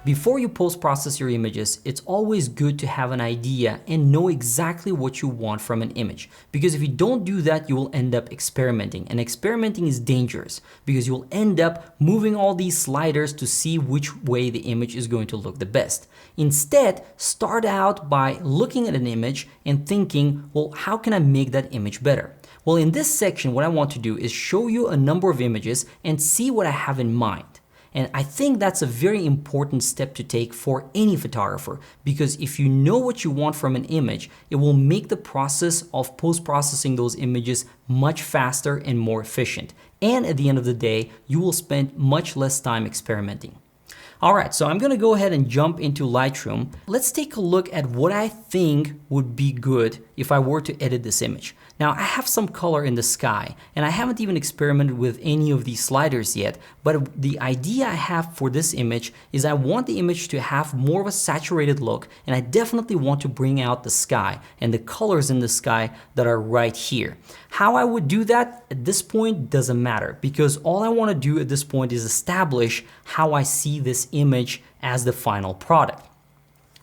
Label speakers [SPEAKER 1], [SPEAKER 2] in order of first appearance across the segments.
[SPEAKER 1] Before you post-process your images, it's always good to have an idea and know exactly what you want from an image. Because if you don't do that, you will end up experimenting. And experimenting is dangerous because you'll end up moving all these sliders to see which way the image is going to look the best. Instead, start out by looking at an image and thinking, well, how can I make that image better? Well, in this section, what I want to do is show you a number of images and see what I have in mind. And I think that's a very important step to take for any photographer, because if you know what you want from an image, it will make the process of post-processing those images much faster and more efficient. And at the end of the day, you will spend much less time experimenting. Alright, so I'm going to go ahead and jump into Lightroom. Let's take a look at what I think would be good if I were to edit this image. Now, I have some color in the sky, and I haven't even experimented with any of these sliders yet, but the idea I have for this image is I want the image to have more of a saturated look, and I definitely want to bring out the sky and the colors in the sky that are right here. How I would do that at this point doesn't matter, because all I want to do at this point is establish how I see this image as the final product.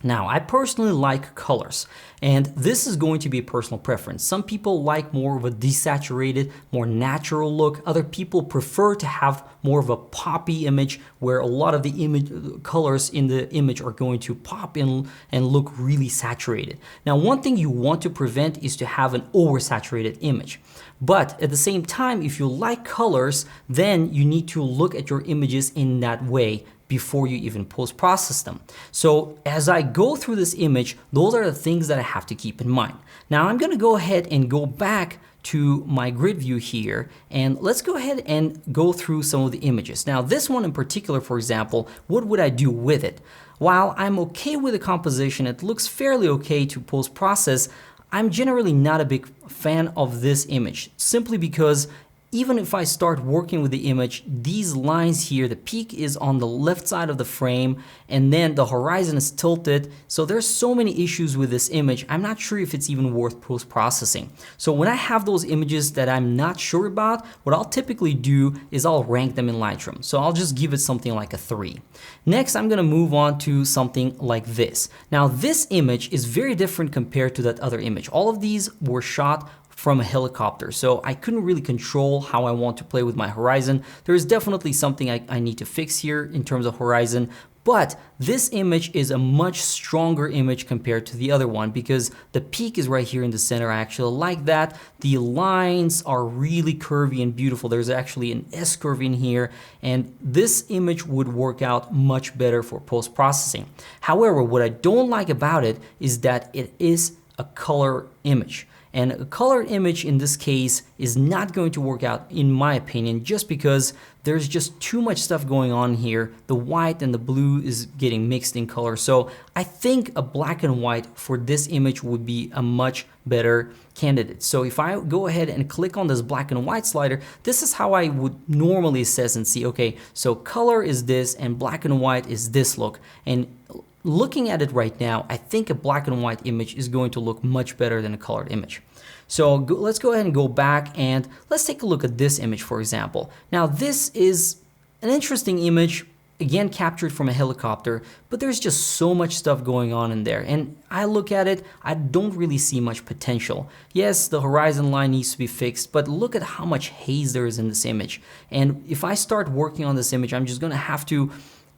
[SPEAKER 1] Now, I personally like colors, and this is going to be a personal preference. Some people like more of a desaturated, more natural look. Other people prefer to have more of a poppy image where a lot of the image colors in the image are going to pop in and look really saturated. Now, one thing you want to prevent is to have an oversaturated image. But at the same time, if you like colors, then you need to look at your images in that way before you even post-process them. So as I go through this image, those are the things that I have to keep in mind. Now I'm gonna go ahead and go back to my grid view here, and let's go ahead and go through some of the images. Now this one in particular, for example, what would I do with it? While I'm okay with the composition, it looks fairly okay to post-process, I'm generally not a big fan of this image, simply because even if I start working with the image, these lines here, the peak is on the left side of the frame, and then the horizon is tilted. So there's so many issues with this image. I'm not sure if it's even worth post-processing. So when I have those images that I'm not sure about, what I'll typically do is I'll rank them in Lightroom. So I'll just give it something like a 3. Next, I'm gonna move on to something like this. Now this image is very different compared to that other image. All of these were shot from a helicopter, so I couldn't really control how I want to play with my horizon. There is definitely something I need to fix here in terms of horizon, but this image is a much stronger image compared to the other one because the peak is right here in the center. I actually like that. The lines are really curvy and beautiful. There's actually an S curve in here, and this image would work out much better for post-processing. However, what I don't like about it is that it is a color image. And a colored image in this case is not going to work out, in my opinion, just because there's just too much stuff going on here. The white and the blue is getting mixed in color. So I think a black and white for this image would be a much better candidate. So if I go ahead and click on this black and white slider, this is how I would normally assess and see, okay, so color is this and black and white is this look. And looking at it right now, I think a black and white image is going to look much better than a colored image. So let's go ahead and go back and let's take a look at this image, for example. Now this is an interesting image, again captured from a helicopter, but there's just so much stuff going on in there. And I look at it, I don't really see much potential. Yes, the horizon line needs to be fixed, but look at how much haze there is in this image. And if I start working on this image, I'm just gonna have to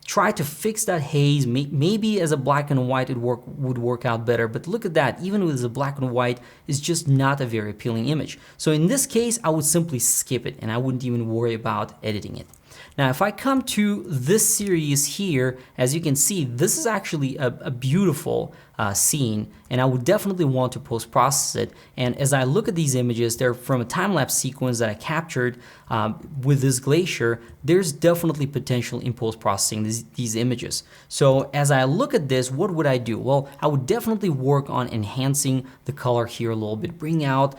[SPEAKER 1] try to fix that haze. Maybe as a black and white it would work out better, but look at that, even with a black and white, it's just not a very appealing image. So in this case, I would simply skip it and I wouldn't even worry about editing it. Now, if I come to this series here, as you can see, this is actually a beautiful scene, and I would definitely want to post-process it. And as I look at these images, they're from a time-lapse sequence that I captured with this glacier. There's definitely potential in post-processing these images. So as I look at this, what would I do? Well, I would definitely work on enhancing the color here a little bit, bring out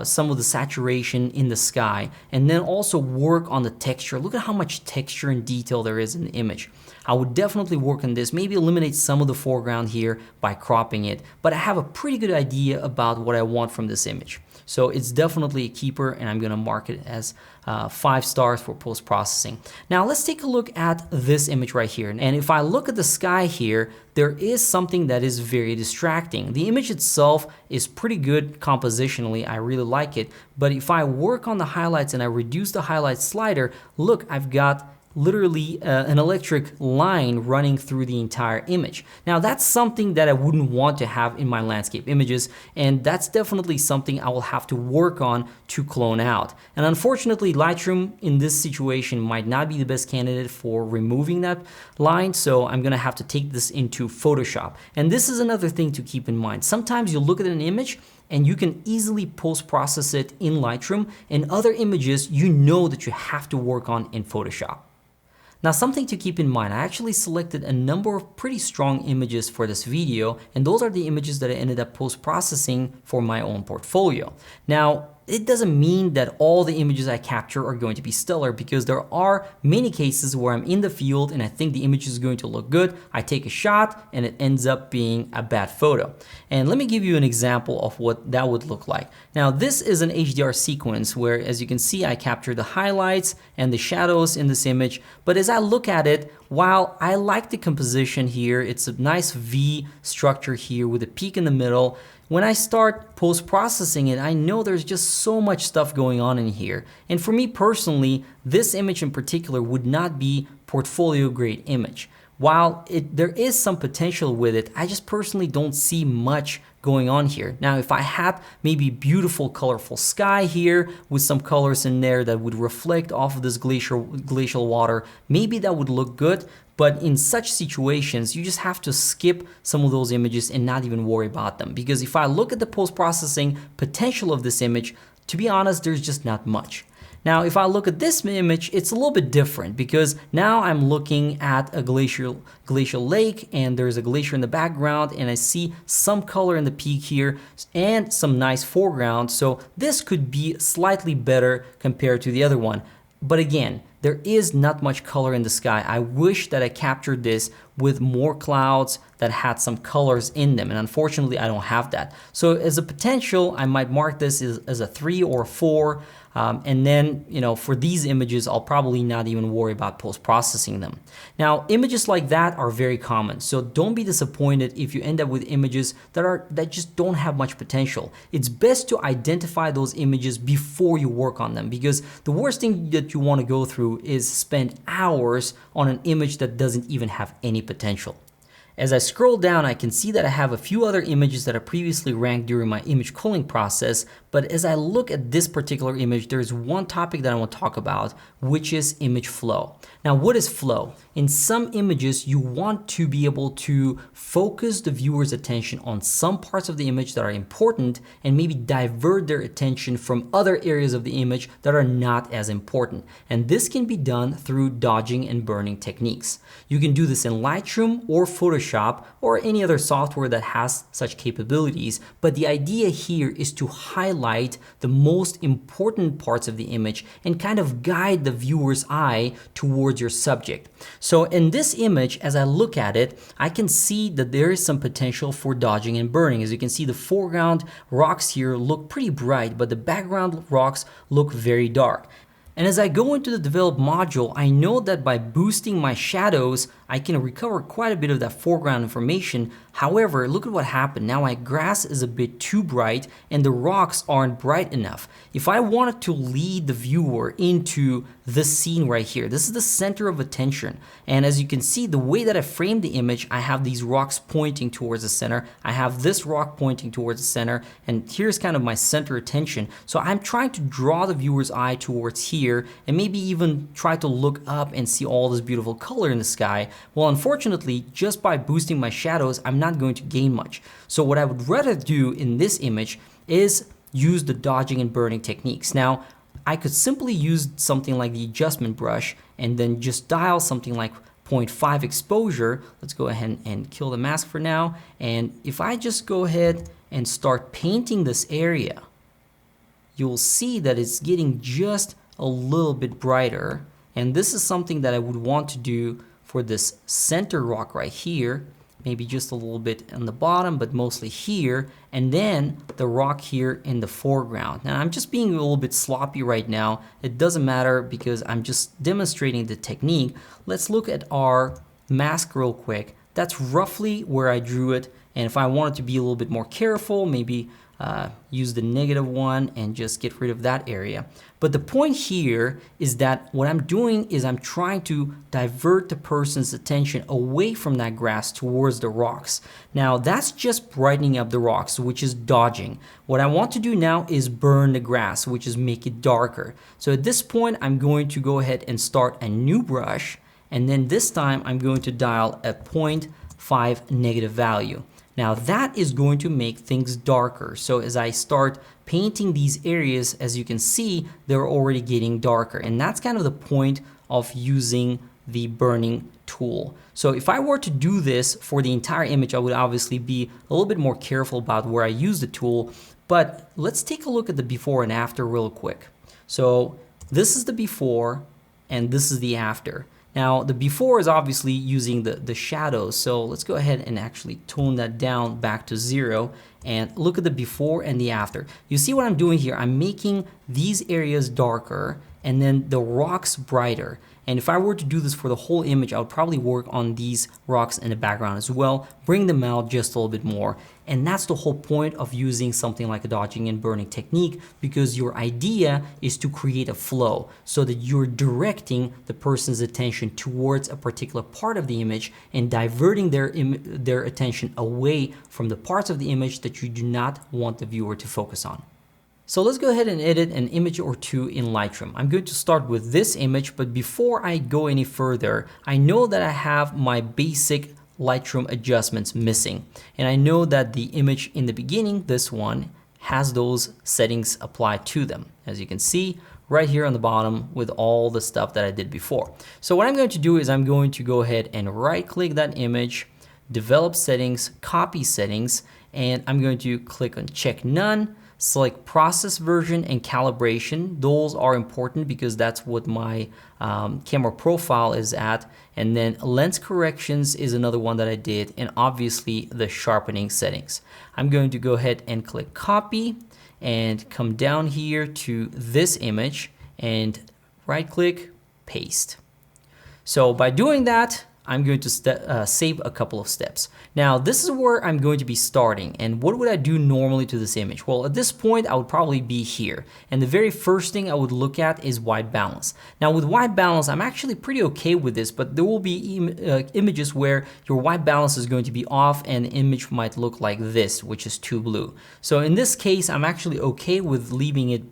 [SPEAKER 1] some of the saturation in the sky, and then also work on the texture. Look at how much texture and detail there is in the image. I would definitely work on this, maybe eliminate some of the foreground here by cropping it, but I have a pretty good idea about what I want from this image. So it's definitely a keeper, and I'm going to mark it as 5 stars for post-processing. Now let's take a look at this image right here. And if I look at the sky here, there is something that is very distracting. The image itself is pretty good compositionally. I really like it. But if I work on the highlights and I reduce the highlight slider, look, I've got literally an electric line running through the entire image. Now that's something that I wouldn't want to have in my landscape images, and that's definitely something I will have to work on to clone out. And unfortunately, Lightroom in this situation might not be the best candidate for removing that line, so I'm gonna have to take this into Photoshop. And this is another thing to keep in mind. Sometimes you look at an image and you can easily post-process it in Lightroom, and other images you know that you have to work on in Photoshop. Now, something to keep in mind, I actually selected a number of pretty strong images for this video, and those are the images that I ended up post-processing for my own portfolio. Now, it doesn't mean that all the images I capture are going to be stellar, because there are many cases where I'm in the field and I think the image is going to look good. I take a shot and it ends up being a bad photo. And let me give you an example of what that would look like. Now, this is an HDR sequence where, as you can see, I capture the highlights and the shadows in this image. But as I look at it, while I like the composition here, it's a nice V structure here with a peak in the middle. When I start post-processing it, I know there's just so much stuff going on in here. And for me personally, this image in particular would not be portfolio grade image. While there is some potential with it, I just personally don't see much going on here. Now, if I had maybe beautiful, colorful sky here with some colors in there that would reflect off of this glacial water, maybe that would look good. But in such situations, you just have to skip some of those images and not even worry about them. Because if I look at the post-processing potential of this image, to be honest, there's just not much. Now, if I look at this image, it's a little bit different, because now I'm looking at a glacial lake, and there's a glacier in the background, and I see some color in the peak here and some nice foreground. So this could be slightly better compared to the other one. But again, there is not much color in the sky. I wish that I captured this with more clouds that had some colors in them, and unfortunately I don't have that. So as a potential, I might mark this as a 3 or a 4, and then, you know, for these images, I'll probably not even worry about post-processing them. Now, images like that are very common, so don't be disappointed if you end up with images that just don't have much potential. It's best to identify those images before you work on them, because the worst thing that you want to go through is spend hours on an image that doesn't even have any potential. As I scroll down, I can see that I have a few other images that I previously ranked during my image culling process, but as I look at this particular image, there's one topic that I want to talk about, which is image flow. Now, what is flow? In some images, you want to be able to focus the viewer's attention on some parts of the image that are important and maybe divert their attention from other areas of the image that are not as important. And this can be done through dodging and burning techniques. You can do this in Lightroom or Photoshop or any other software that has such capabilities, but the idea here is to highlight the most important parts of the image and kind of guide the viewer's eye towards your subject. So in this image, as I look at it, I can see that there is some potential for dodging and burning. As you can see, the foreground rocks here look pretty bright, but the background rocks look very dark. And as I go into the develop module, I know that by boosting my shadows, I can recover quite a bit of that foreground information. However, look at what happened. Now my grass is a bit too bright and the rocks aren't bright enough. If I wanted to lead the viewer into this scene right here, this is the center of attention. And as you can see, the way that I framed the image, I have these rocks pointing towards the center. I have this rock pointing towards the center, and here's kind of my center attention. So I'm trying to draw the viewer's eye towards here and maybe even try to look up and see all this beautiful color in the sky. Well, unfortunately, just by boosting my shadows, I'm not going to gain much. So what I would rather do in this image is use the dodging and burning techniques. Now, I could simply use something like the adjustment brush and then just dial something like 0.5 exposure. Let's go ahead and kill the mask for now. And if I just go ahead and start painting this area, you'll see that it's getting just a little bit brighter. And this is something that I would want to do for this center rock right here. maybe just a little bit on the bottom, but mostly here, and then the rock here in the foreground. Now I'm just being a little bit sloppy right now. It doesn't matter because I'm just demonstrating the technique. Let's look at our mask real quick. That's roughly where I drew it, and if I wanted to be a little bit more careful, maybe use the -1 and just get rid of that area. But the point here is that what I'm doing is I'm trying to divert the person's attention away from that grass towards the rocks. Now that's just brightening up the rocks, which is dodging. What I want to do now is burn the grass, which is make it darker. So at this point, I'm going to go ahead and start a new brush, and then this time I'm going to dial a 0.5 negative value. Now that is going to make things darker. So as I start painting these areas, as you can see, they're already getting darker. And that's kind of the point of using the burning tool. So if I were to do this for the entire image, I would obviously be a little bit more careful about where I use the tool. But let's take a look at the before and after real quick. So this is the before and this is the after. Now the before is obviously using the shadows, so let's go ahead and actually tone that down back to 0 and look at the before and the after. You see what I'm doing here? I'm making these areas darker and then the rocks brighter. And if I were to do this for the whole image, I would probably work on these rocks in the background as well, bring them out just a little bit more. And that's the whole point of using something like a dodging and burning technique, because your idea is to create a flow so that you're directing the person's attention towards a particular part of the image and diverting their attention away from the parts of the image that you do not want the viewer to focus on. So let's go ahead and edit an image or two in Lightroom. I'm going to start with this image, but before I go any further, I know that I have my basic Lightroom adjustments missing. And I know that the image in the beginning, this one, has those settings applied to them. As you can see right here on the bottom with all the stuff that I did before. So what I'm going to do is I'm going to go ahead and right click that image, develop settings, copy settings, and I'm going to click on check none. Select process version and calibration. Those are important because that's what my camera profile is at. And then lens corrections is another one that I did, and obviously the sharpening settings. I'm going to go ahead and click copy and come down here to this image and right click, paste. So by doing that, I'm going to save a couple of steps. Now, this is where I'm going to be starting. And what would I do normally to this image? Well, at this point, I would probably be here. And the very first thing I would look at is white balance. Now, with white balance, I'm actually pretty okay with this, but there will be images where your white balance is going to be off and the image might look like this, which is too blue. So in this case, I'm actually okay with leaving it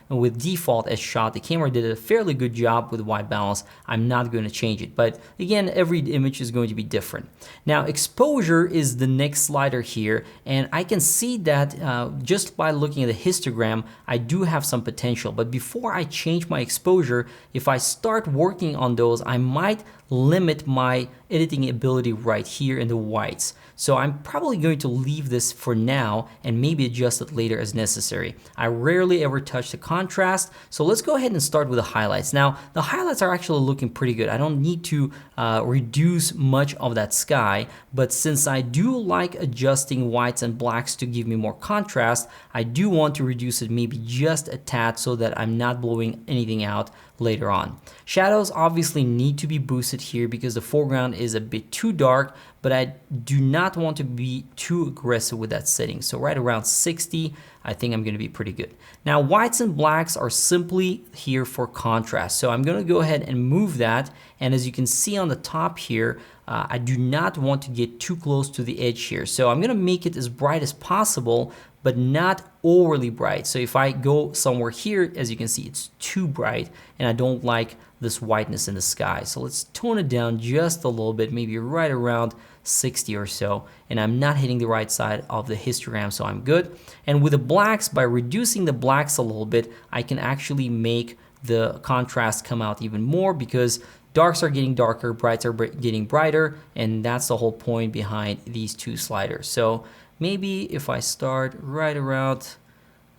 [SPEAKER 1] with default as shot. The camera did a fairly good job with white balance. I'm not going to change it. But again, every image is going to be different. Now exposure is the next slider here, and I can see that just by looking at the histogram I do have some potential, but before I change my exposure, if I start working on those, I might limit my editing ability right here in the whites. So I'm probably going to leave this for now and maybe adjust it later as necessary. I rarely ever touch the contrast, so let's go ahead and start with the highlights. Now, the highlights are actually looking pretty good. I don't need to reduce much of that sky, but since I do like adjusting whites and blacks to give me more contrast, I do want to reduce it maybe just a tad so that I'm not blowing anything out later on. Shadows obviously need to be boosted here because the foreground is a bit too dark, but I do not want to be too aggressive with that setting. So right around 60, I think I'm going to be pretty good. Now whites and blacks are simply here for contrast. So I'm going to go ahead and move that. And as you can see on the top here, I do not want to get too close to the edge here. So I'm going to make it as bright as possible, but not overly bright. So if I go somewhere here, as you can see, it's too bright and I don't like this whiteness in the sky. So let's tone it down just a little bit, maybe right around 60 or so. And I'm not hitting the right side of the histogram, so I'm good. And with the blacks, by reducing the blacks a little bit, I can actually make the contrast come out even more because darks are getting darker, brights are getting brighter, and that's the whole point behind these two sliders. So maybe if I start right around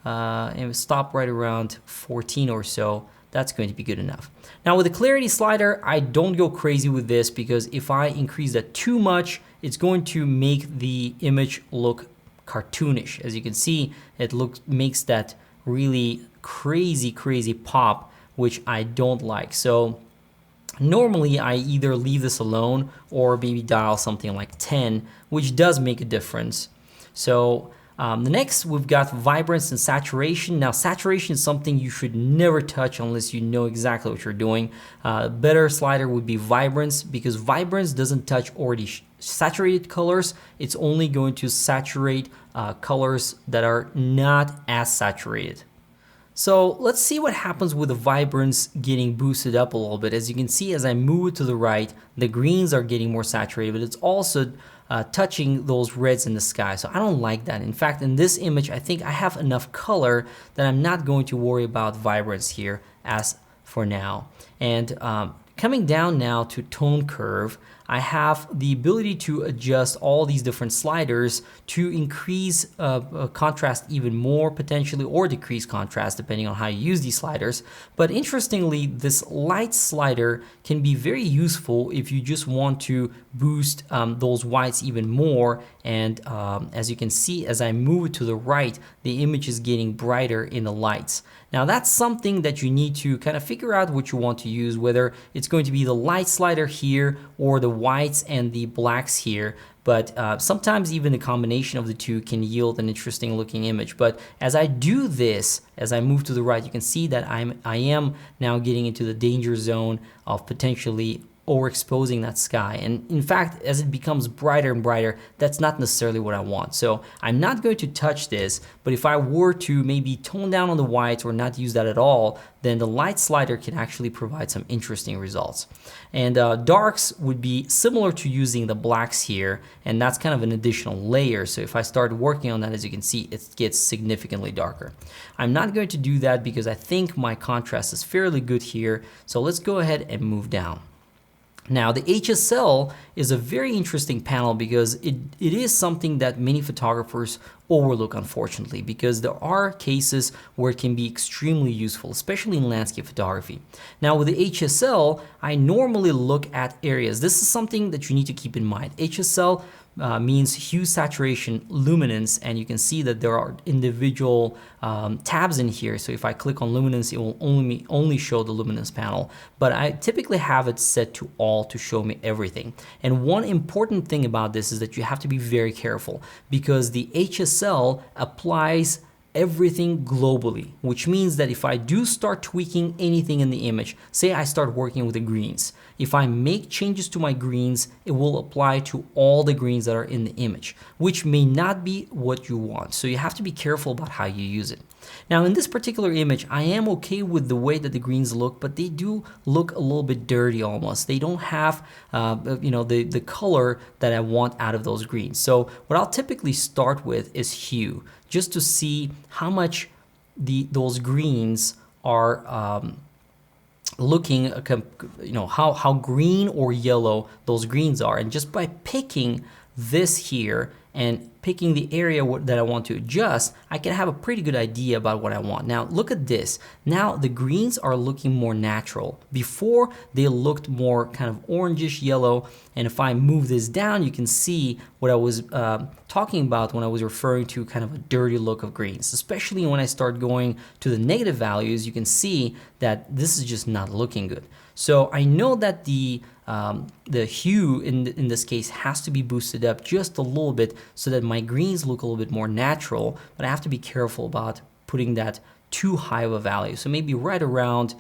[SPEAKER 1] and stop right around 14 or so, that's going to be good enough. Now with the clarity slider, I don't go crazy with this because if I increase that too much, it's going to make the image look cartoonish. As you can see, it makes that really crazy pop, which I don't like. So normally I either leave this alone or maybe dial something like 10, which does make a difference. So the next, we've got vibrance and saturation. Now, saturation is something you should never touch unless you know exactly what you're doing. Better slider would be vibrance, because vibrance doesn't touch already saturated colors. It's only going to saturate colors that are not as saturated. So let's see what happens with the vibrance getting boosted up a little bit. As you can see, as I move it to the right, the greens are getting more saturated, but it's also touching those reds in the sky. So I don't like that. In fact, in this image, I think I have enough color that I'm not going to worry about vibrance here as for now. And coming down now to tone curve, I have the ability to adjust all these different sliders to increase contrast even more potentially, or decrease contrast depending on how you use these sliders. But interestingly, this light slider can be very useful if you just want to boost those whites even more. And as you can see, as I move it to the right, the image is getting brighter in the lights. Now that's something that you need to kind of figure out what you want to use, whether it's going to be the light slider here or the whites and the blacks here. But sometimes even the combination of the two can yield an interesting looking image. But as I do this, as I move to the right, you can see that I am now getting into the danger zone of potentially overexposing that sky. And in fact, as it becomes brighter and brighter, that's not necessarily what I want. So I'm not going to touch this, but if I were to maybe tone down on the whites or not use that at all, then the light slider can actually provide some interesting results. And darks would be similar to using the blacks here, and that's kind of an additional layer. So if I start working on that, as you can see, it gets significantly darker. I'm not going to do that because I think my contrast is fairly good here. So let's go ahead and move down. Now, the HSL is a very interesting panel because it is something that many photographers overlook, unfortunately, because there are cases where it can be extremely useful, especially in landscape photography. Now, with the HSL, I normally look at areas. This is something that you need to keep in mind. HSL means hue, saturation, luminance, and you can see that there are individual tabs in here. So if I click on luminance, it will only show the luminance panel, but I typically have it set to all to show me everything. And one important thing about this is that you have to be very careful, because the HSL applies everything globally, which means that if I do start tweaking anything in the image, say I start working with the greens, if I make changes to my greens, it will apply to all the greens that are in the image, which may not be what you want. So you have to be careful about how you use it. Now in this particular image, I am okay with the way that the greens look, but they do look a little bit dirty almost. They don't have the color that I want out of those greens. So what I'll typically start with is hue, just to see how much those greens are looking, how green or yellow those greens are. And just by picking this here and picking the area that I want to adjust, I can have a pretty good idea about what I want. Now look at this. Now the greens are looking more natural. Before, they looked more kind of orangish yellow. And if I move this down, you can see what I was talking about when I was referring to kind of a dirty look of greens. Especially when I start going to the negative values, you can see that this is just not looking good. So I know that the hue in this case has to be boosted up just a little bit so that my greens look a little bit more natural, but I have to be careful about putting that too high of a value. So maybe right around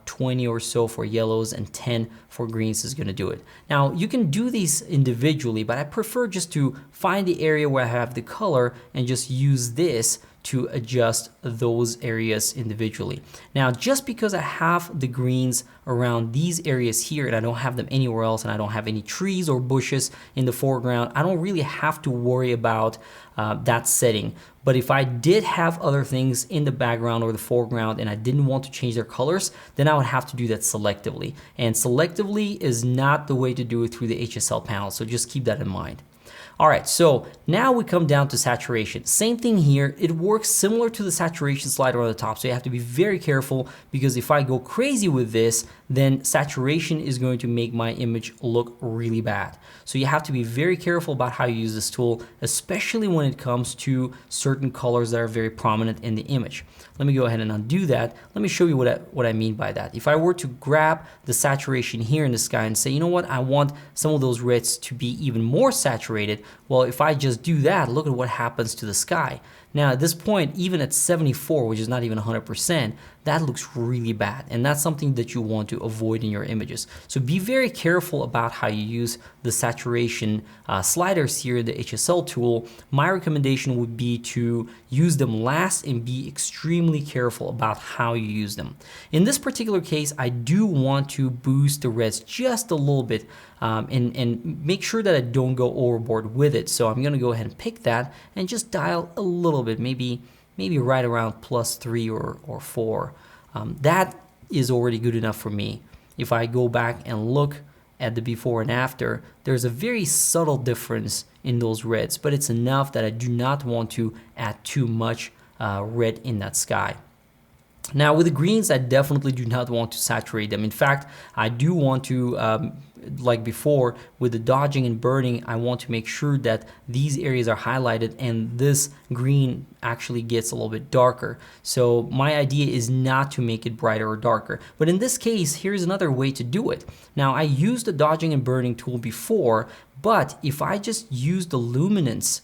[SPEAKER 1] 20 or so for yellows and 10 for greens is going to do it. Now you can do these individually, but I prefer just to find the area where I have the color and just use this to adjust those areas individually. Now, just because I have the greens around these areas here and I don't have them anywhere else, and I don't have any trees or bushes in the foreground, I don't really have to worry about that setting. But if I did have other things in the background or the foreground and I didn't want to change their colors, then I would have to do that selectively. And selectively is not the way to do it through the HSL panel, so just keep that in mind. All right, so now we come down to saturation. Same thing here. It works similar to the saturation slider on the top, so you have to be very careful, because if I go crazy with this, then saturation is going to make my image look really bad. So you have to be very careful about how you use this tool, especially when it comes to certain colors that are very prominent in the image. Let me go ahead and undo that. Let me show you what I mean by that. If I were to grab the saturation here in the sky and say, you know what, I want some of those reds to be even more saturated, well, if I just do that, look at what happens to the sky. Now at this point, even at 74, which is not even 100%, that looks really bad, and that's something that you want to avoid in your images. So be very careful about how you use the saturation sliders here, the HSL tool. My recommendation would be to use them last and be extremely careful about how you use them. In this particular case, I do want to boost the reds just a little bit and make sure that I don't go overboard with it. So I'm gonna go ahead and pick that and just dial a little bit, maybe right around +3 or 4. That is already good enough for me. If I go back and look at the before and after, there's a very subtle difference in those reds, but it's enough that I do not want to add too much red in that sky. Now with the greens, I definitely do not want to saturate them. In fact, I do want to, like before, with the dodging and burning, I want to make sure that these areas are highlighted and this green actually gets a little bit darker. So my idea is not to make it brighter or darker. But in this case, here's another way to do it. Now I used the dodging and burning tool before, but if I just use the luminance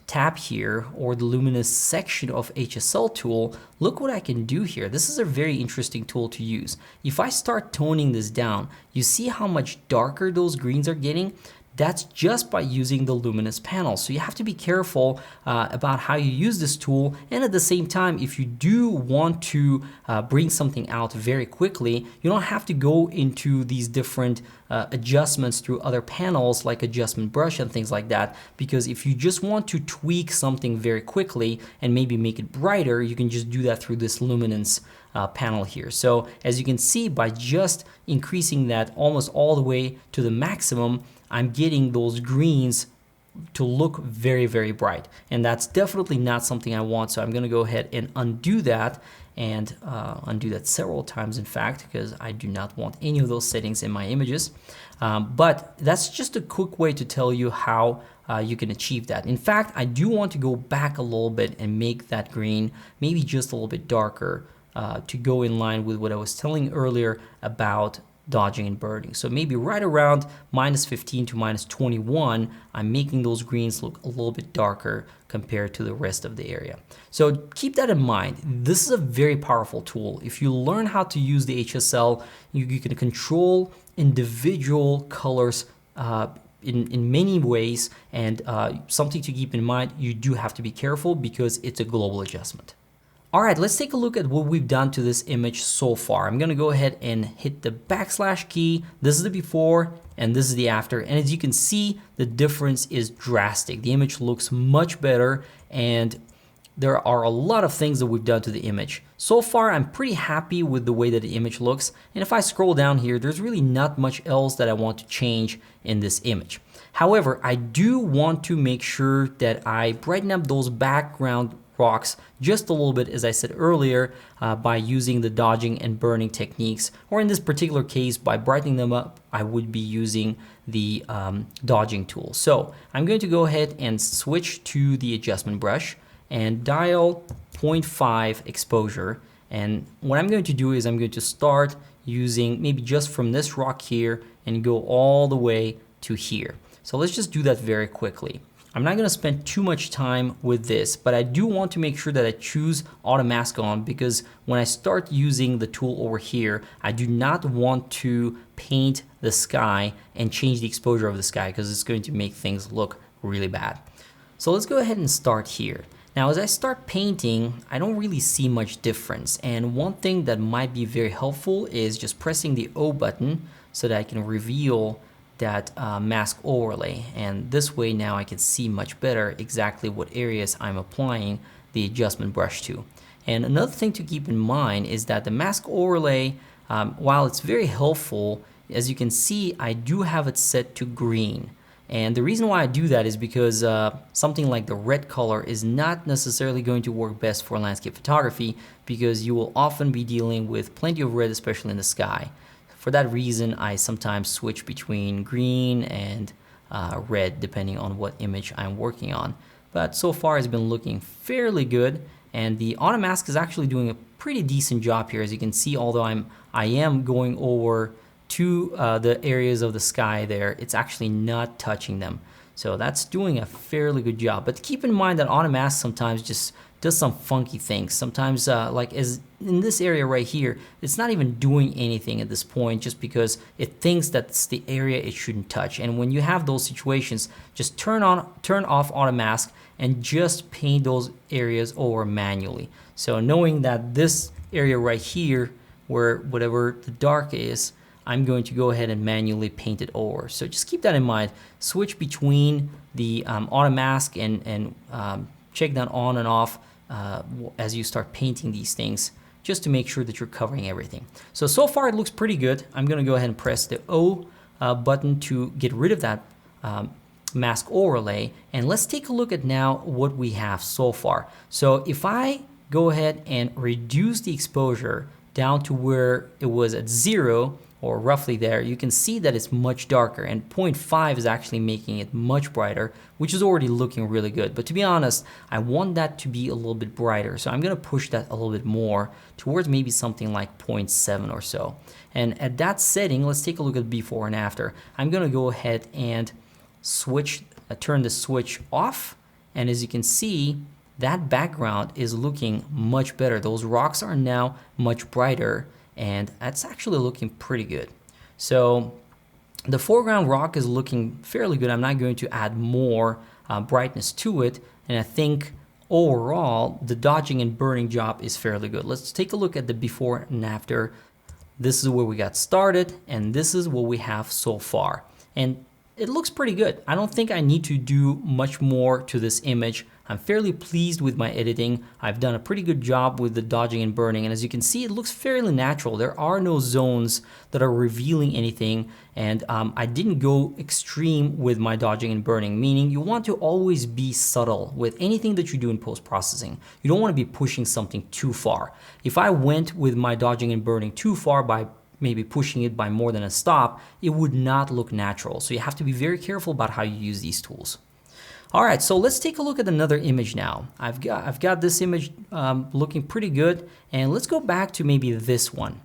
[SPEAKER 1] tab here, or the luminous section of HSL tool, look what I can do here. This is a very interesting tool to use. If I start toning this down, you see how much darker those greens are getting? That's just by using the luminous panel. So you have to be careful about how you use this tool. And at the same time, if you do want to bring something out very quickly, you don't have to go into these different adjustments through other panels like adjustment brush and things like that. Because if you just want to tweak something very quickly and maybe make it brighter, you can just do that through this luminance panel here. So as you can see, by just increasing that almost all the way to the maximum, I'm getting those greens to look very, very bright. And that's definitely not something I want. So I'm going to go ahead and undo that, and undo that several times, in fact, because I do not want any of those settings in my images. But that's just a quick way to tell you how you can achieve that. In fact, I do want to go back a little bit and make that green maybe just a little bit darker to go in line with what I was telling earlier about dodging and burning. So maybe right around -15 to -21, I'm making those greens look a little bit darker compared to the rest of the area. So keep that in mind. This is a very powerful tool. If you learn how to use the HSL, you can control individual colors in many ways, and something to keep in mind, you do have to be careful because it's a global adjustment. All right, let's take a look at what we've done to this image so far. I'm gonna go ahead and hit the backslash key. This is the before and this is the after. And as you can see, the difference is drastic. The image looks much better, and there are a lot of things that we've done to the image. So far, I'm pretty happy with the way that the image looks. And if I scroll down here, there's really not much else that I want to change in this image. However, I do want to make sure that I brighten up those background rocks just a little bit, as I said earlier, by using the dodging and burning techniques, or in this particular case, by brightening them up, I would be using the dodging tool. So I'm going to go ahead and switch to the adjustment brush and dial 0.5 exposure. And what I'm going to do is I'm going to start using maybe just from this rock here and go all the way to here. So let's just do that very quickly. I'm not going to spend too much time with this, but I do want to make sure that I choose auto mask on, because when I start using the tool over here, I do not want to paint the sky and change the exposure of the sky, because it's going to make things look really bad. So let's go ahead and start here. Now, as I start painting, I don't really see much difference. And one thing that might be very helpful is just pressing the O button so that I can reveal that mask overlay, and this way now I can see much better exactly what areas I'm applying the adjustment brush to. And another thing to keep in mind is that the mask overlay, while it's very helpful, as you can see, I do have it set to green. And the reason why I do that is because something like the red color is not necessarily going to work best for landscape photography, because you will often be dealing with plenty of red, especially in the sky. For that reason, I sometimes switch between green and red depending on what image I'm working on. But so far it's been looking fairly good, and the auto mask is actually doing a pretty decent job here. As you can see, although I am going over to the areas of the sky there, it's actually not touching them. So that's doing a fairly good job. But keep in mind that auto mask sometimes just does some funky things. Sometimes like as in this area right here, it's not even doing anything at this point just because it thinks that's the area it shouldn't touch. And when you have those situations, just turn off auto mask and just paint those areas over manually. So knowing that this area right here, where whatever the dark is, I'm going to go ahead and manually paint it over. So just keep that in mind. Switch between the auto mask and check that on and off as you start painting these things, just to make sure that you're covering everything. So far it looks pretty good. I'm gonna go ahead and press the O button to get rid of that mask overlay. And let's take a look at now what we have so far. So if I go ahead and reduce the exposure down to where it was at 0, or roughly there, you can see that it's much darker, and 0.5 is actually making it much brighter, which is already looking really good. But to be honest, I want that to be a little bit brighter, so I'm gonna push that a little bit more towards maybe something like 0.7 or so. And at that setting, let's take a look at before and after. I'm gonna go ahead and turn the switch off, and as you can see, that background is looking much better. Those rocks are now much brighter, and that's actually looking pretty good. So the foreground rock is looking fairly good. I'm not going to add more brightness to it, and I think overall the dodging and burning job is fairly good. Let's take a look at the before and after. This is where we got started, and this is what we have so far, and it looks pretty good. I don't think I need to do much more to this image. I'm fairly pleased with my editing. I've done a pretty good job with the dodging and burning, and as you can see, it looks fairly natural. There are no zones that are revealing anything, and I didn't go extreme with my dodging and burning, meaning you want to always be subtle with anything that you do in post-processing. You don't want to be pushing something too far. If I went with my dodging and burning too far by maybe pushing it by more than a stop, it would not look natural. So you have to be very careful about how you use these tools. All right, so let's take a look at another image now. I've got this image looking pretty good, and let's go back to maybe this one.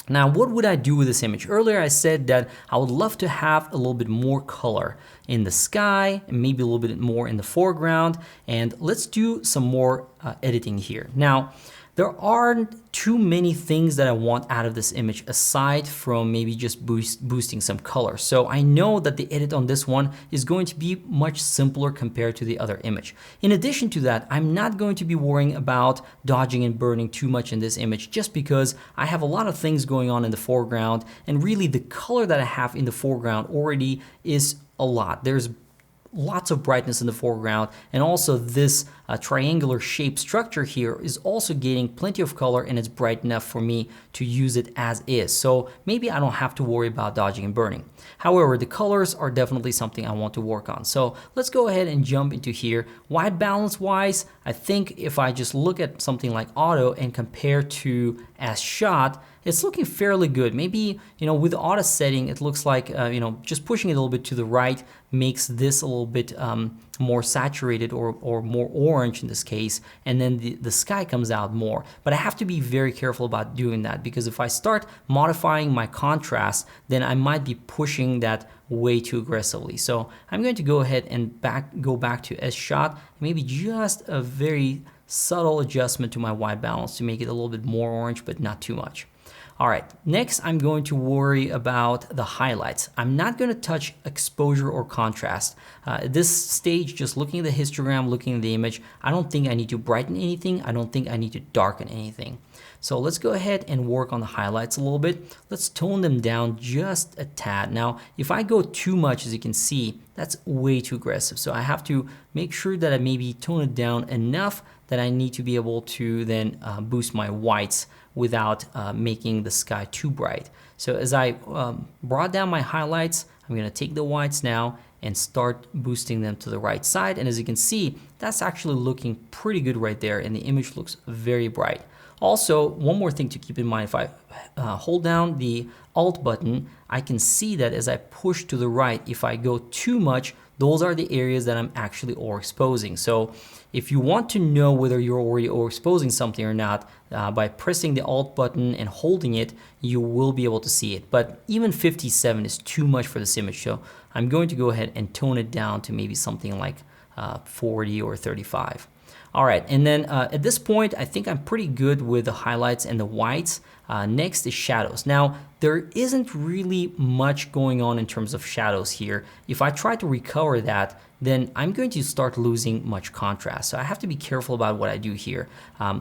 [SPEAKER 1] Now, what would I do with this image? Earlier I said that I would love to have a little bit more color in the sky, and maybe a little bit more in the foreground, and let's do some more editing here. Now, there aren't too many things that I want out of this image aside from maybe just boosting some color. So I know that the edit on this one is going to be much simpler compared to the other image. In addition to that, I'm not going to be worrying about dodging and burning too much in this image, just because I have a lot of things going on in the foreground, and really the color that I have in the foreground already is a lot. There's lots of brightness in the foreground, and also this triangular shaped structure here is also getting plenty of color, and it's bright enough for me to use it as is. So maybe I don't have to worry about dodging and burning. However, the colors are definitely something I want to work on. So let's go ahead and jump into here. White balance wise, I think if I just look at something like auto and compare to as shot, it's looking fairly good. Maybe, with the auto setting, it looks like, just pushing it a little bit to the right makes this a little bit more saturated or more orange in this case, and then the sky comes out more. But I have to be very careful about doing that, because if I start modifying my contrast, then I might be pushing that way too aggressively. So I'm going to go ahead and go back to S shot, maybe just a very subtle adjustment to my white balance to make it a little bit more orange, but not too much. All right, next I'm going to worry about the highlights. I'm not going to touch exposure or contrast. At this stage, just looking at the histogram, looking at the image, I don't think I need to brighten anything. I don't think I need to darken anything. So let's go ahead and work on the highlights a little bit. Let's tone them down just a tad. Now, if I go too much, as you can see, that's way too aggressive. So I have to make sure that I maybe tone it down enough that I need to be able to then boost my whites without making the sky too bright. So as I brought down my highlights, I'm gonna take the whites now and start boosting them to the right side. And as you can see, that's actually looking pretty good right there, and the image looks very bright. Also, one more thing to keep in mind, if I hold down the Alt button, I can see that as I push to the right, if I go too much, those are the areas that I'm actually overexposing. So if you want to know whether you're already overexposing something or not, by pressing the Alt button and holding it, you will be able to see it. But even 57 is too much for this image, so I'm going to go ahead and tone it down to maybe something like 40 or 35. All right, and then at this point, I think I'm pretty good with the highlights and the whites. Next is shadows. Now, there isn't really much going on in terms of shadows here. If I try to recover that, then I'm going to start losing much contrast. So I have to be careful about what I do here.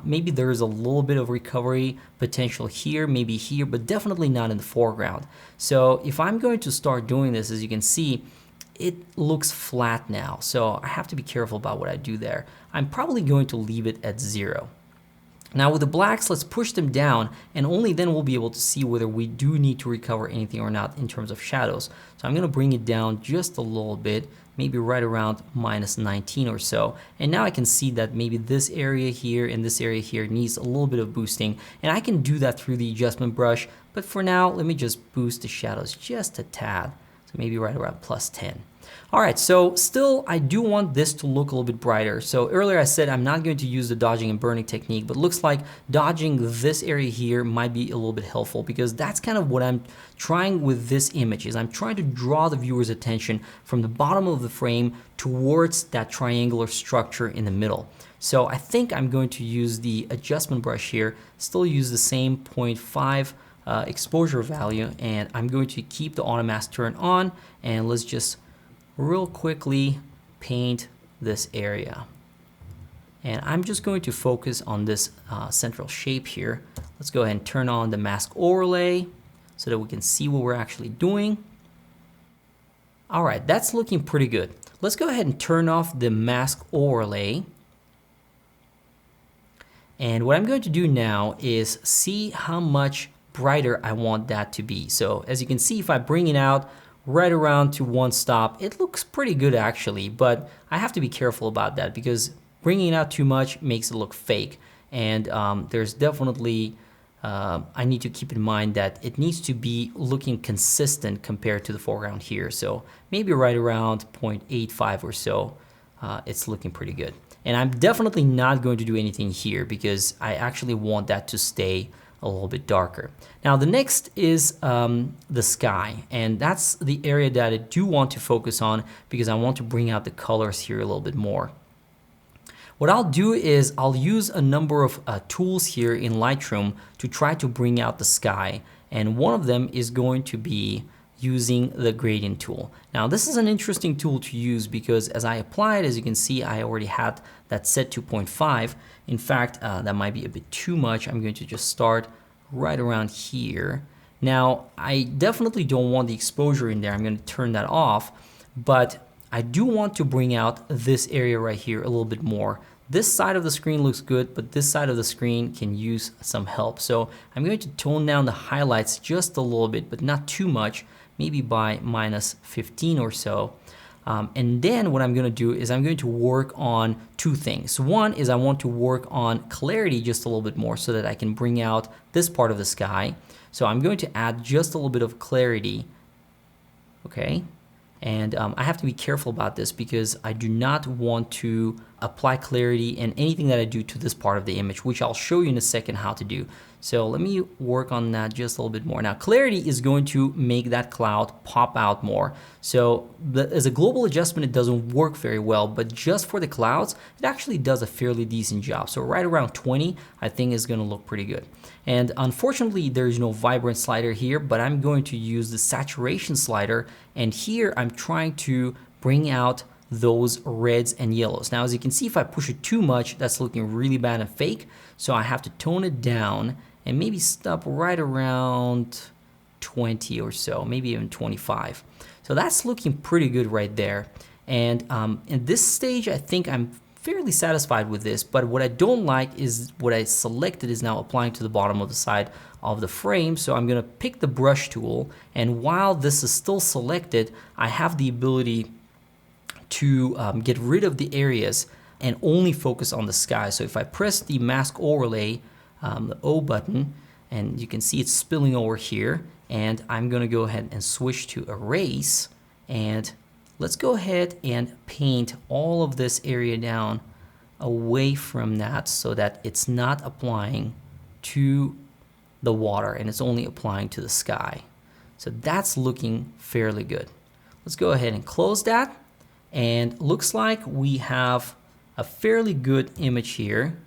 [SPEAKER 1] Maybe there is a little bit of recovery potential here, maybe here, but definitely not in the foreground. So if I'm going to start doing this, as you can see, it looks flat now. So I have to be careful about what I do there. I'm probably going to leave it at 0. Now with the blacks, let's push them down, and only then we'll be able to see whether we do need to recover anything or not in terms of shadows. So I'm gonna bring it down just a little bit, maybe right around -19 or so. And now I can see that maybe this area here and this area here needs a little bit of boosting, and I can do that through the adjustment brush. But for now, let me just boost the shadows just a tad. So maybe right around +10. All right, so still I do want this to look a little bit brighter. So earlier I said I'm not going to use the dodging and burning technique, but looks like dodging this area here might be a little bit helpful, because that's kind of what I'm trying with this image. Is I'm trying to draw the viewer's attention from the bottom of the frame towards that triangular structure in the middle. So I think I'm going to use the adjustment brush here, still use the same 0.5 exposure value, and I'm going to keep the auto mask turned on, and let's just real quickly paint this area. And I'm just going to focus on this central shape here. Let's go ahead and turn on the mask overlay so that we can see what we're actually doing. All right, that's looking pretty good. Let's go ahead and turn off the mask overlay. And what I'm going to do now is see how much brighter I want that to be. So as you can see, if I bring it out right around to 1 stop, it looks pretty good actually, but I have to be careful about that, because bringing it out too much makes it look fake. And there's definitely, I need to keep in mind that it needs to be looking consistent compared to the foreground here. So maybe right around 0.85 or so, it's looking pretty good. And I'm definitely not going to do anything here, because I actually want that to stay a little bit darker. Now the next is the sky, and that's the area that I do want to focus on, because I want to bring out the colors here a little bit more. What I'll do is I'll use a number of tools here in Lightroom to try to bring out the sky, and one of them is going to be using the gradient tool. Now this is an interesting tool to use, because as I apply it, as you can see, I already had that set to 0.5. In fact, that might be a bit too much. I'm going to just start right around here. Now, I definitely don't want the exposure in there. I'm going to turn that off, but I do want to bring out this area right here a little bit more. This side of the screen looks good, but this side of the screen can use some help. So I'm going to tone down the highlights just a little bit, but not too much, maybe by -15 or so. And then what I'm going to do is I'm going to work on 2 things. One is I want to work on clarity just a little bit more, so that I can bring out this part of the sky. So I'm going to add just a little bit of clarity. Okay. And I have to be careful about this, because I do not want to apply clarity in anything that I do to this part of the image, which I'll show you in a second how to do. So let me work on that just a little bit more. Now clarity is going to make that cloud pop out more. So as a global adjustment, it doesn't work very well, but just for the clouds, it actually does a fairly decent job. So right around 20, I think is going to look pretty good. And unfortunately, there is no vibrant slider here, but I'm going to use the saturation slider. And here I'm trying to bring out those reds and yellows. Now, as you can see, if I push it too much, that's looking really bad and fake. So I have to tone it down and maybe stop right around 20 or so, maybe even 25. So that's looking pretty good right there. And in this stage, I think I'm fairly satisfied with this, but what I don't like is what I selected is now applying to the bottom of the side of the frame. So I'm going to pick the brush tool, and while this is still selected, I have the ability to get rid of the areas and only focus on the sky. So if I press the mask overlay, the O button, and you can see it's spilling over here, and I'm gonna go ahead and switch to erase, and let's go ahead and paint all of this area down away from that so that it's not applying to the water and it's only applying to the sky. So that's looking fairly good. Let's go ahead and close that, and looks like we have a fairly good image here,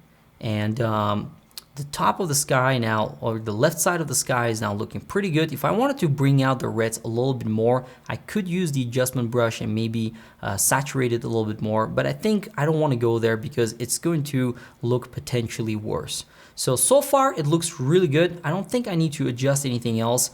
[SPEAKER 1] and the top of the sky now, or the left side of the sky, is now looking pretty good. If I wanted to bring out the reds a little bit more, I could use the adjustment brush and maybe saturate it a little bit more, but I think I don't want to go there because it's going to look potentially worse. So far it looks really good. I don't think I need to adjust anything else.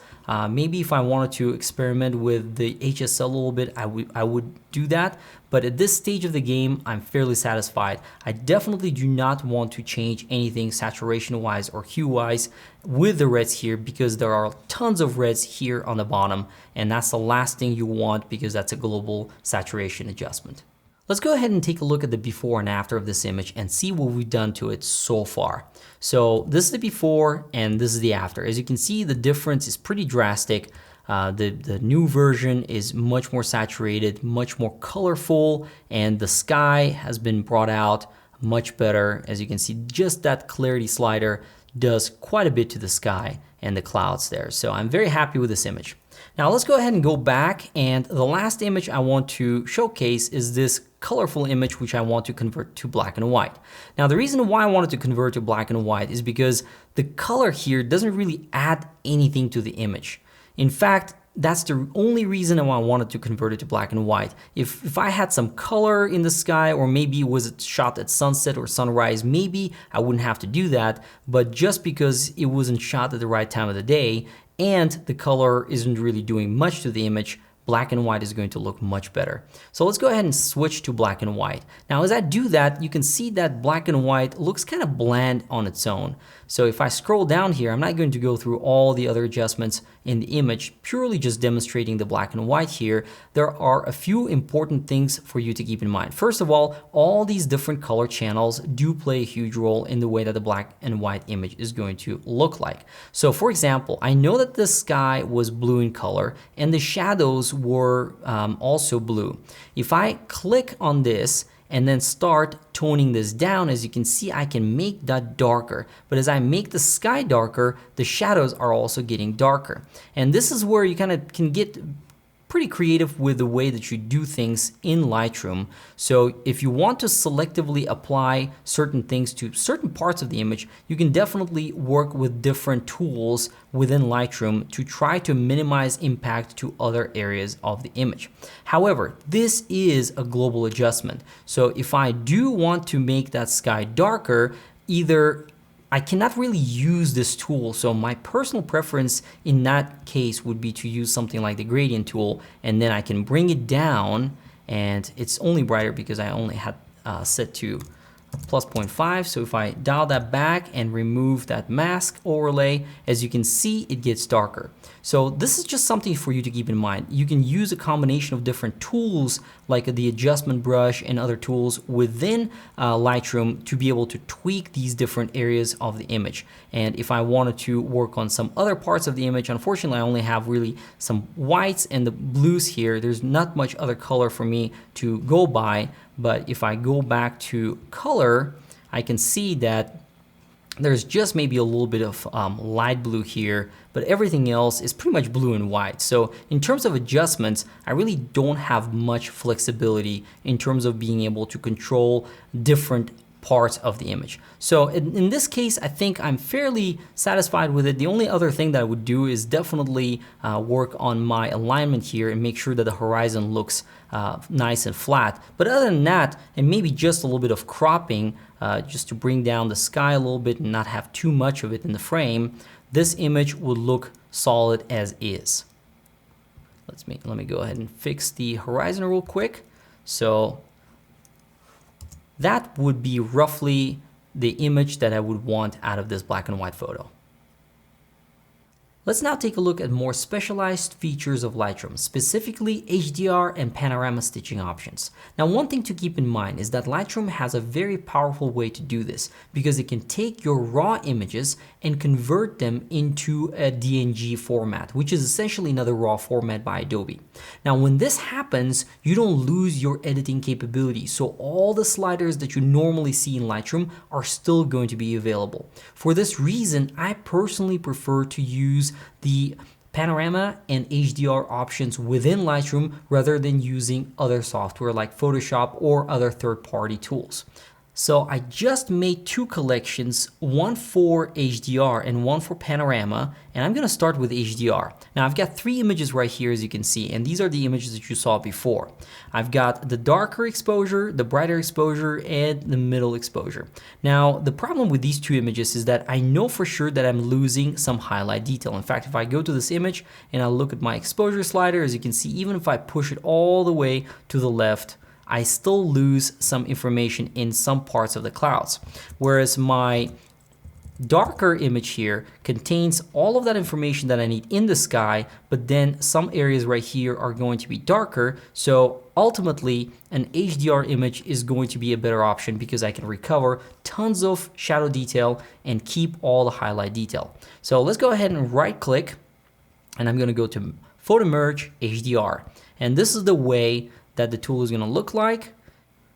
[SPEAKER 1] Maybe if I wanted to experiment with the HSL a little bit, I would do that. But at this stage of the game, I'm fairly satisfied. I definitely do not want to change anything saturation-wise or hue-wise with the reds here, because there are tons of reds here on the bottom, and that's the last thing you want because that's a global saturation adjustment. Let's go ahead and take a look at the before and after of this image and see what we've done to it so far. So this is the before and this is the after. As you can see, the difference is pretty drastic. The new version is much more saturated, much more colorful, and the sky has been brought out much better. As you can see, just that clarity slider does quite a bit to the sky and the clouds there. So I'm very happy with this image. Now let's go ahead and go back, and the last image I want to showcase is this colorful image which I want to convert to black and white. Now the reason why I wanted to convert to black and white is because the color here doesn't really add anything to the image. In fact, that's the only reason why I wanted to convert it to black and white. If I had some color in the sky, or maybe it was shot at sunset or sunrise, maybe I wouldn't have to do that. But just because it wasn't shot at the right time of the day and the color isn't really doing much to the image, black and white is going to look much better. So let's go ahead and switch to black and white. Now as I do that, you can see that black and white looks kind of bland on its own. So if I scroll down here, I'm not going to go through all the other adjustments in the image, purely just demonstrating the black and white here. There are a few important things for you to keep in mind. First of all these different color channels do play a huge role in the way that the black and white image is going to look like. So for example, I know that the sky was blue in color and the shadows were also blue. If I click on this and then start toning this down, as you can see, I can make that darker. But as I make the sky darker, the shadows are also getting darker. And this is where you kind of can get pretty creative with the way that you do things in Lightroom. So if you want to selectively apply certain things to certain parts of the image, you can definitely work with different tools within Lightroom to try to minimize impact to other areas of the image. However, this is a global adjustment. So if I do want to make that sky darker, either I cannot really use this tool, so my personal preference in that case would be to use something like the gradient tool, and then I can bring it down, and it's only brighter because I only had set to plus 0.5. So if I dial that back and remove that mask overlay, as you can see, it gets darker. So this is just something for you to keep in mind. You can use a combination of different tools like the adjustment brush and other tools within Lightroom to be able to tweak these different areas of the image. And if I wanted to work on some other parts of the image, unfortunately I only have really some whites and the blues here. There's not much other color for me to go by, but if I go back to color, I can see that there's just maybe a little bit of light blue here, but everything else is pretty much blue and white. So in terms of adjustments, I really don't have much flexibility in terms of being able to control different parts of the image. So in this case, I think I'm fairly satisfied with it. The only other thing that I would do is definitely work on my alignment here and make sure that the horizon looks nice and flat. But other than that, and maybe just a little bit of cropping just to bring down the sky a little bit and not have too much of it in the frame, this image would look solid as is. Let me go ahead and fix the horizon real quick. So that would be roughly the image that I would want out of this black and white photo. Let's now take a look at more specialized features of Lightroom, specifically HDR and panorama stitching options. Now, one thing to keep in mind is that Lightroom has a very powerful way to do this because it can take your raw images and convert them into a DNG format, which is essentially another raw format by Adobe. Now, when this happens, you don't lose your editing capability, so all the sliders that you normally see in Lightroom are still going to be available. For this reason, I personally prefer to use the panorama and HDR options within Lightroom rather than using other software like Photoshop or other third-party tools. So I just made two collections, one for HDR and one for panorama, and I'm gonna start with HDR. Now I've got three images right here, as you can see, and these are the images that you saw before. I've got the darker exposure, the brighter exposure, and the middle exposure. Now the problem with these two images is that I know for sure that I'm losing some highlight detail. In fact, if I go to this image and I look at my exposure slider, as you can see, even if I push it all the way to the left, I still lose some information in some parts of the clouds. Whereas my darker image here contains all of that information that I need in the sky, but then some areas right here are going to be darker. So ultimately, an HDR image is going to be a better option because I can recover tons of shadow detail and keep all the highlight detail. So let's go ahead and right click, and I'm going to go to Photo Merge HDR. And this is the way that the tool is going to look like.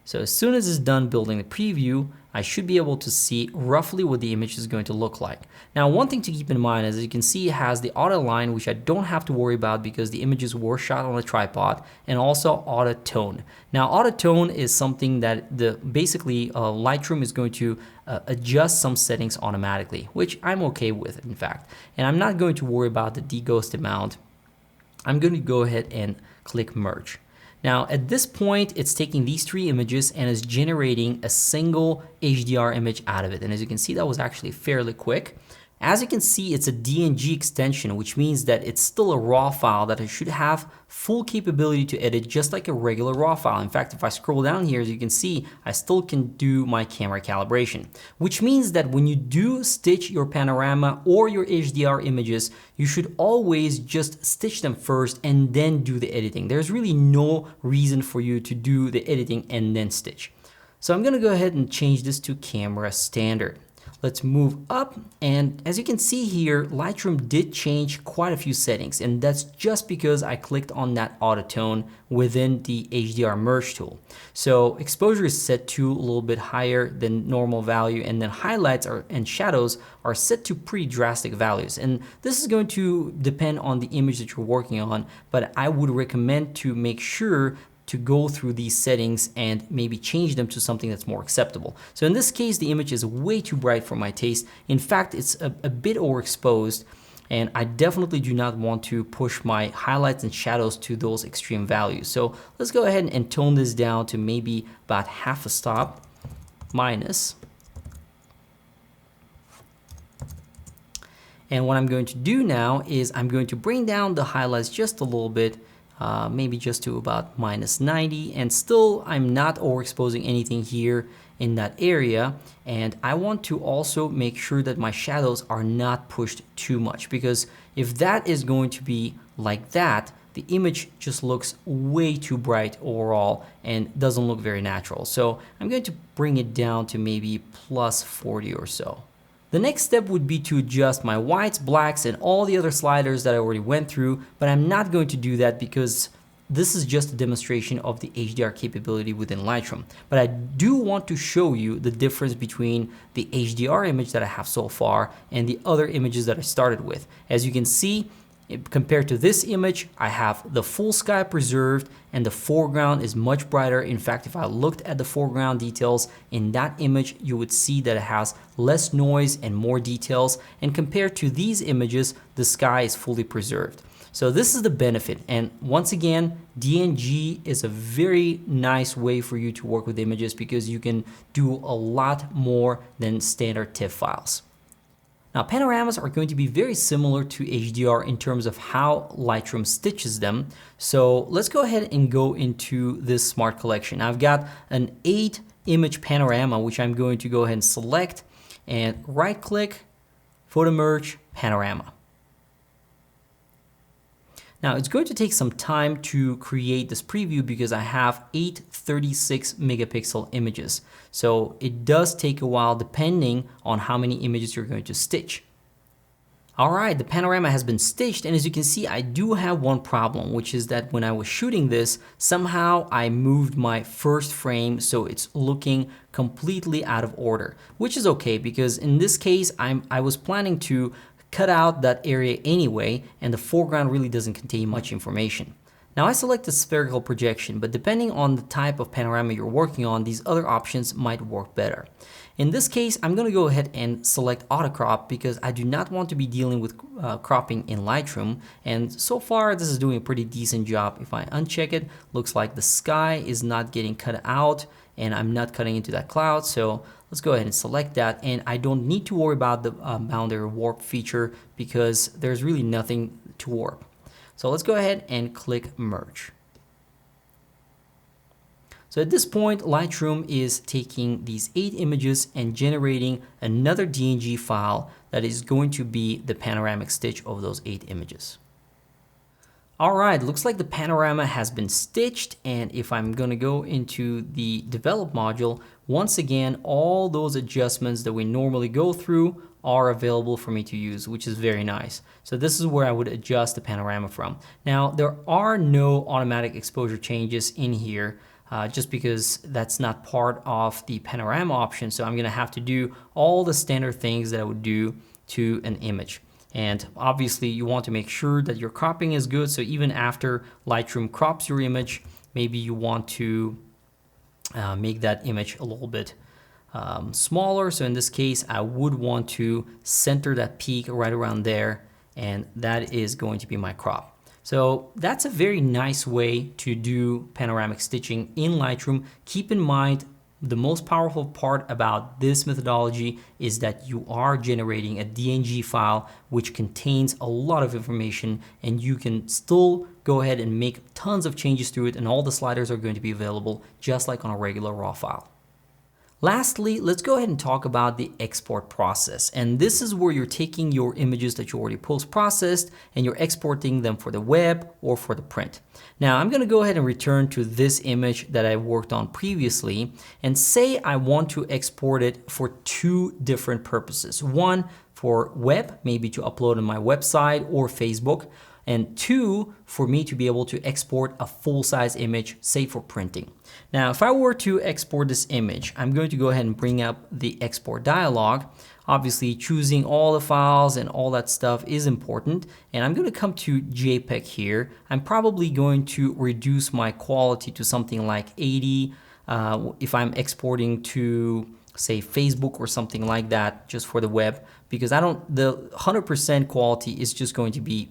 [SPEAKER 1] So as soon as it's done building the preview, I should be able to see roughly what the image is going to look like. Now, one thing to keep in mind is, as you can see, it has the auto align, which I don't have to worry about because the images were shot on a tripod, and also auto tone. Now, auto tone is something that basically Lightroom is going to adjust some settings automatically, which I'm okay with, in fact. And I'm not going to worry about the deghost amount. I'm going to go ahead and click merge. Now, at this point, it's taking these three images and is generating a single HDR image out of it. And as you can see, that was actually fairly quick. As you can see, it's a DNG extension, which means that it's still a raw file that it should have full capability to edit just like a regular raw file. In fact, if I scroll down here, as you can see, I still can do my camera calibration, which means that when you do stitch your panorama or your HDR images, you should always just stitch them first and then do the editing. There's really no reason for you to do the editing and then stitch. So I'm gonna go ahead and change this to camera standard. Let's move up, and as you can see here, Lightroom did change quite a few settings, and that's just because I clicked on that auto tone within the HDR merge tool. So exposure is set to a little bit higher than normal value, and then highlights and shadows are set to pretty drastic values. And this is going to depend on the image that you're working on, but I would recommend to make sure to go through these settings and maybe change them to something that's more acceptable. So in this case, the image is way too bright for my taste. In fact, it's a bit overexposed, and I definitely do not want to push my highlights and shadows to those extreme values. So let's go ahead and tone this down to maybe about half a stop, minus. And what I'm going to do now is I'm going to bring down the highlights just a little bit, maybe just to about -90, and still I'm not overexposing anything here in that area. And I want to also make sure that my shadows are not pushed too much, because if that is going to be like that, the image just looks way too bright overall and doesn't look very natural. So I'm going to bring it down to maybe +40 or so. The next step would be to adjust my whites, blacks, and all the other sliders that I already went through, but I'm not going to do that because this is just a demonstration of the HDR capability within Lightroom. But I do want to show you the difference between the HDR image that I have so far and the other images that I started with. As you can see, compared to this image, I have the full sky preserved and the foreground is much brighter. In fact, if I looked at the foreground details in that image, you would see that it has less noise and more details. And compared to these images, the sky is fully preserved. So this is the benefit. And once again, DNG is a very nice way for you to work with images because you can do a lot more than standard TIFF files. Now, panoramas are going to be very similar to HDR in terms of how Lightroom stitches them. So let's go ahead and go into this smart collection. I've got an 8-image panorama, which I'm going to go ahead and select and right-click, Photo Merge, Panorama. Now it's going to take some time to create this preview because I have 836 megapixel images. So it does take a while depending on how many images you're going to stitch. Alright, the panorama has been stitched, and as you can see, I do have one problem, which is that when I was shooting this, somehow I moved my first frame so it's looking completely out of order, which is okay because in this case, I was planning to cut out that area anyway, and the foreground really doesn't contain much information. Now I selected spherical projection, but depending on the type of panorama you're working on, these other options might work better. In this case, I'm going to go ahead and select auto crop because I do not want to be dealing with cropping in Lightroom, and so far this is doing a pretty decent job. If I uncheck it, looks like the sky is not getting cut out and I'm not cutting into that cloud, so let's go ahead and select that, and I don't need to worry about the boundary warp feature because there's really nothing to warp. So let's go ahead and click merge. So at this point, Lightroom is taking these 8 images and generating another DNG file that is going to be the panoramic stitch of those 8 images. Alright, looks like the panorama has been stitched, and if I'm going to go into the develop module, once again, all those adjustments that we normally go through are available for me to use, which is very nice. So this is where I would adjust the panorama from. Now, there are no automatic exposure changes in here, just because that's not part of the panorama option. So I'm going to have to do all the standard things that I would do to an image. And obviously you want to make sure that your cropping is good. So even after Lightroom crops your image, maybe you want to make that image a little bit smaller. So in this case, I would want to center that peak right around there, and that is going to be my crop. So that's a very nice way to do panoramic stitching in Lightroom. Keep in mind, the most powerful part about this methodology is that you are generating a DNG file which contains a lot of information, and you can still go ahead and make tons of changes to it, and all the sliders are going to be available just like on a regular raw file. Lastly, let's go ahead and talk about the export process. And this is where you're taking your images that you already post-processed and you're exporting them for the web or for the print. Now, I'm going to go ahead and return to this image that I worked on previously and say I want to export it for 2 different purposes. One, for web, maybe to upload on my website or Facebook, and 2, for me to be able to export a full-size image, say for printing. Now, if I were to export this image, I'm going to go ahead and bring up the export dialog. Obviously, choosing all the files and all that stuff is important, and I'm going to come to JPEG here. I'm probably going to reduce my quality to something like 80 if I'm exporting to, say, Facebook or something like that, just for the web, because the 100% quality is just going to be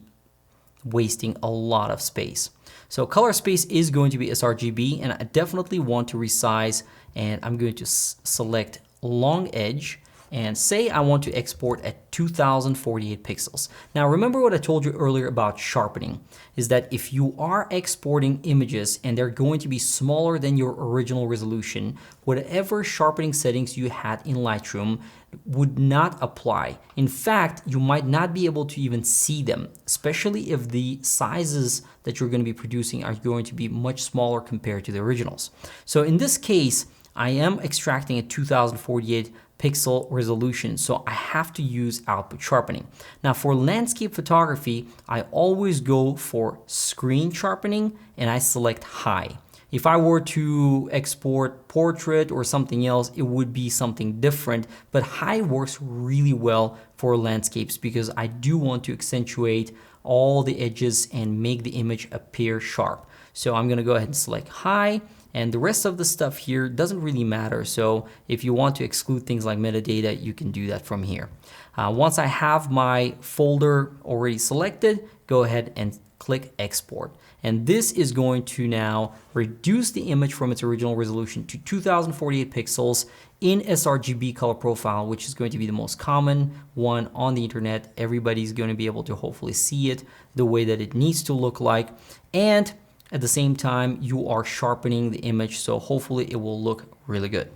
[SPEAKER 1] wasting a lot of space. So color space is going to be sRGB, and I definitely want to resize, and I'm going to select long edge and say I want to export at 2048 pixels. Now remember what I told you earlier about sharpening, is that if you are exporting images and they're going to be smaller than your original resolution, whatever sharpening settings you had in Lightroom would not apply. In fact, you might not be able to even see them, especially if the sizes that you're going to be producing are going to be much smaller compared to the originals. So in this case, I am extracting at 2048 pixel resolution, so I have to use output sharpening. Now for landscape photography, I always go for screen sharpening and I select high. If I were to export portrait or something else, it would be something different, but high works really well for landscapes because I do want to accentuate all the edges and make the image appear sharp. So I'm gonna go ahead and select high, and the rest of the stuff here doesn't really matter. So if you want to exclude things like metadata, you can do that from here. Once I have my folder already selected, go ahead and click export. And this is going to now reduce the image from its original resolution to 2048 pixels in sRGB color profile, which is going to be the most common one on the internet. Everybody's going to be able to hopefully see it the way that it needs to look like. And at the same time, you are sharpening the image, so hopefully it will look really good.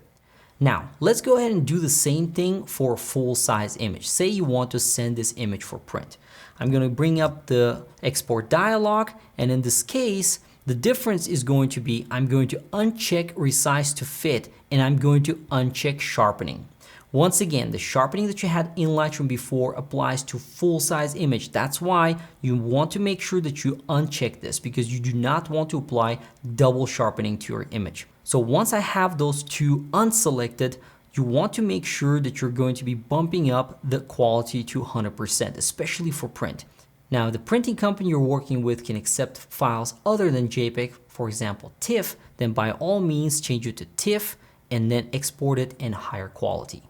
[SPEAKER 1] Now, let's go ahead and do the same thing for a full-size image. Say you want to send this image for print. I'm going to bring up the export dialog, and in this case, the difference is going to be I'm going to uncheck resize to fit, and I'm going to uncheck sharpening. Once again, the sharpening that you had in Lightroom before applies to full-size image. That's why you want to make sure that you uncheck this, because you do not want to apply double sharpening to your image. So once I have those two unselected, you want to make sure that you're going to be bumping up the quality to 100%, especially for print. Now, the printing company you're working with can accept files other than JPEG, for example, TIFF, then by all means change it to TIFF and then export it in higher quality.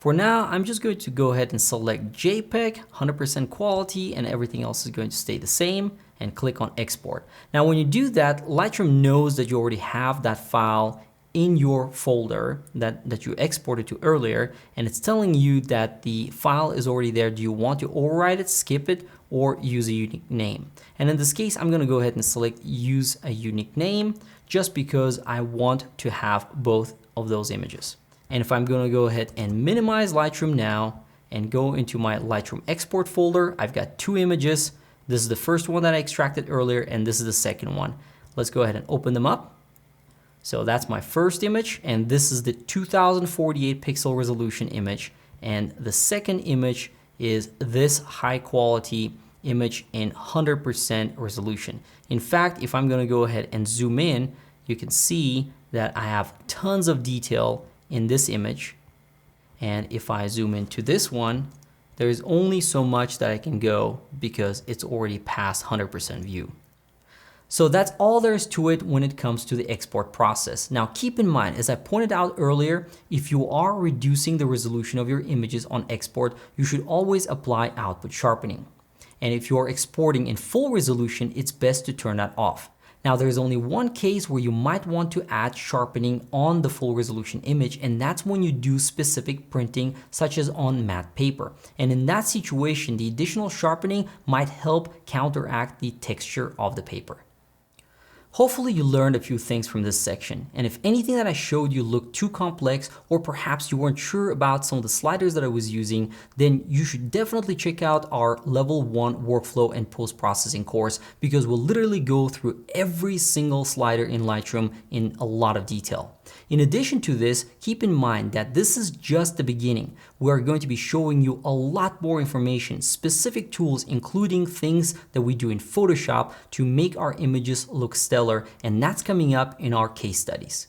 [SPEAKER 1] For now, I'm just going to go ahead and select JPEG, 100% quality, and everything else is going to stay the same, and click on export. Now, when you do that, Lightroom knows that you already have that file in your folder that you exported to earlier, and it's telling you that the file is already there. Do you want to overwrite it, skip it, or use a unique name? And in this case, I'm going to go ahead and select use a unique name, just because I want to have both of those images. And if I'm going to go ahead and minimize Lightroom now and go into my Lightroom export folder, I've got two images. This is the first one that I extracted earlier, and this is the second one. Let's go ahead and open them up. So that's my first image, and this is the 2048 pixel resolution image. And the second image is this high quality image in 100% resolution. In fact, if I'm going to go ahead and zoom in, you can see that I have tons of detail in this image. And if I zoom into this one, there is only so much that I can go because it's already past 100% view. So that's all there is to it when it comes to the export process. Now keep in mind, as I pointed out earlier, if you are reducing the resolution of your images on export, you should always apply output sharpening. And if you are exporting in full resolution, it's best to turn that off. Now there's only one case where you might want to add sharpening on the full resolution image, and that's when you do specific printing such as on matte paper. And in that situation, the additional sharpening might help counteract the texture of the paper. Hopefully you learned a few things from this section, and if anything that I showed you looked too complex, or perhaps you weren't sure about some of the sliders that I was using, then you should definitely check out our level 1 workflow and post-processing course, because we'll literally go through every single slider in Lightroom in a lot of detail. In addition to this, keep in mind that this is just the beginning. We are going to be showing you a lot more information, specific tools, including things that we do in Photoshop to make our images look stellar, and that's coming up in our case studies.